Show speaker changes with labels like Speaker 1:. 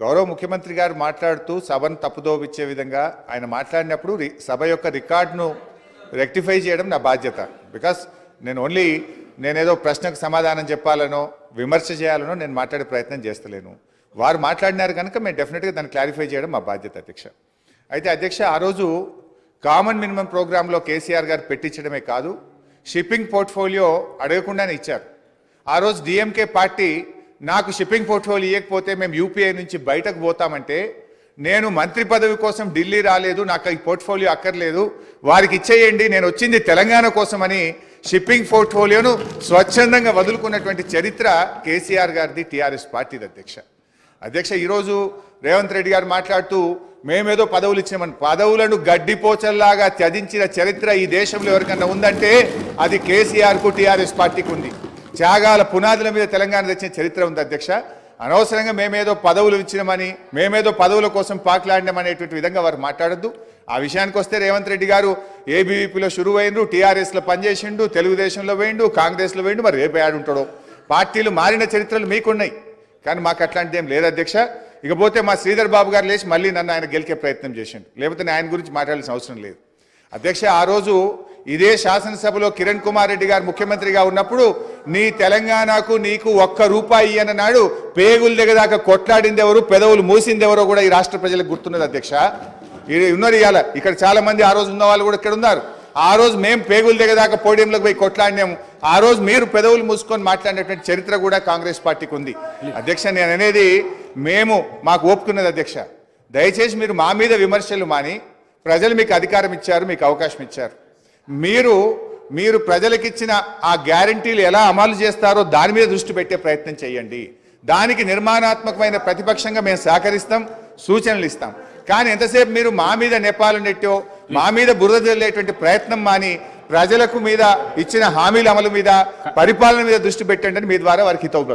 Speaker 1: గౌరవ ముఖ్యమంత్రి గారు మాట్లాడుతూ సభను తప్పుదోవిచ్చే విధంగా ఆయన మాట్లాడినప్పుడు సభ యొక్క రికార్డును రెక్టిఫై చేయడం నా బాధ్యత. బికాస్ నేనేదో ప్రశ్నకు సమాధానం చెప్పాలనో విమర్శ చేయాలనో నేను మాట్లాడే ప్రయత్నం చేస్తలేను. వారు మాట్లాడినారు కనుక మేము డెఫినెట్గా దాన్ని క్లారిఫై చేయడం మా బాధ్యత అధ్యక్ష. అయితే అధ్యక్ష, ఆ రోజు కామన్ మినిమం ప్రోగ్రాంలో కేసీఆర్ గారు పెట్టించడమే కాదు, షిప్పింగ్ పోర్ట్ఫోలియో అడగకుండానే ఇచ్చారు. ఆ రోజు డిఎంకే పార్టీ నాకు షిప్పింగ్ పోర్ట్ఫోలియో ఇవ్వకపోతే మేము యూపీఐ నుంచి బయటకు పోతామంటే, నేను మంత్రి పదవి కోసం ఢిల్లీ రాలేదు, నాకు ఈ పోర్ట్ఫోలియో అక్కర్లేదు, వారికి ఇచ్చేయండి, నేను వచ్చింది తెలంగాణ కోసమని షిప్పింగ్ పోర్ట్ఫోలియోను స్వచ్ఛందంగా వదులుకున్నటువంటి చరిత్ర కేసీఆర్ గారిది, టీఆర్ఎస్ పార్టీది అధ్యక్ష. ఈరోజు రేవంత్ రెడ్డి గారు మాట్లాడుతూ మేమేదో పదవులు ఇచ్చినామని, పదవులను గడ్డిపోచల్లాగా త్యజించిన చరిత్ర ఈ దేశంలో ఎవరికన్నా ఉందంటే అది కేసీఆర్కు, టీఆర్ఎస్ పార్టీకి ఉంది. త్యాగాల పునాదుల మీద తెలంగాణ తెచ్చిన చరిత్ర ఉంది అధ్యక్ష. అనవసరంగా మేమేదో పదవులు ఇచ్చినామని, మేమేదో పదవుల కోసం పాకులాడినామనేటువంటి విధంగా వారు మాట్లాడద్దు. ఆ విషయానికి వస్తే రేవంత్ రెడ్డి గారు ఏబీవీపీలో షురువు అయిండ్రు, టీఆర్ఎస్లో పనిచేసిండు, తెలుగుదేశంలో వేయండు, కాంగ్రెస్లో వేయండు, మరి రేపు ఆడుంటాడో. పార్టీలు మారిన చరిత్రలు మీకున్నాయి, కానీ మాకు అట్లాంటిది ఏం లేదు అధ్యక్ష. ఇకపోతే మా శ్రీధర్ బాబు గారు లేచి మళ్ళీ నన్ను ఆయన గెలికే ప్రయత్నం చేసిండు, లేకపోతే ఆయన గురించి మాట్లాడాల్సిన అవసరం లేదు అధ్యక్ష. ఆ రోజు ఇదే శాసనసభలో కిరణ్ కుమార్ రెడ్డి గారు ముఖ్యమంత్రిగా ఉన్నప్పుడు నీ తెలంగాణకు నీకు ₹1 అన్నాడు. పేగులు దిగదాకా కొట్లాడింది ఎవరు, పెదవులు మూసింది ఎవరో కూడా ఈ రాష్ట్ర ప్రజలకు గుర్తున్నది అధ్యక్ష. ఉన్నారు ఇవాళ ఇక్కడ చాలా మంది, ఆ రోజు ఉన్న వాళ్ళు కూడా ఇక్కడ ఉన్నారు. ఆ రోజు మేము పేగులు దిగదాకా పోడియంలోకి పోయి కొట్లాడినాము, ఆ రోజు మీరు పెదవులు మూసుకొని మాట్లాడినటువంటి చరిత్ర కూడా కాంగ్రెస్ పార్టీకి ఉంది అధ్యక్ష. నేను అనేది మాకు ఓపుకున్నది అధ్యక్ష. దయచేసి మీరు మా మీద విమర్శలు మాని, ప్రజలు మీకు అధికారం ఇచ్చారు, మీకు అవకాశం ఇచ్చారు, మీరు ప్రజలకిచ్చిన ఆ గ్యారంటీలు ఎలా అమలు చేస్తారో దాని మీద దృష్టి పెట్టే ప్రయత్నం చేయండి. దానికి నిర్మాణాత్మకమైన ప్రతిపక్షంగా మేము సహకరిస్తాం, సూచనలు ఇస్తాం. కానీ ఎంతసేపు మీరు మా మీద నెపాలు నెట్టో, మా మీద బురద జల్లేటువంటి ప్రయత్నం మాని ప్రజలకు మీద ఇచ్చిన హామీల అమలు మీద, పరిపాలన మీద దృష్టి పెట్టండి అని మీ ద్వారా వారికి హితవు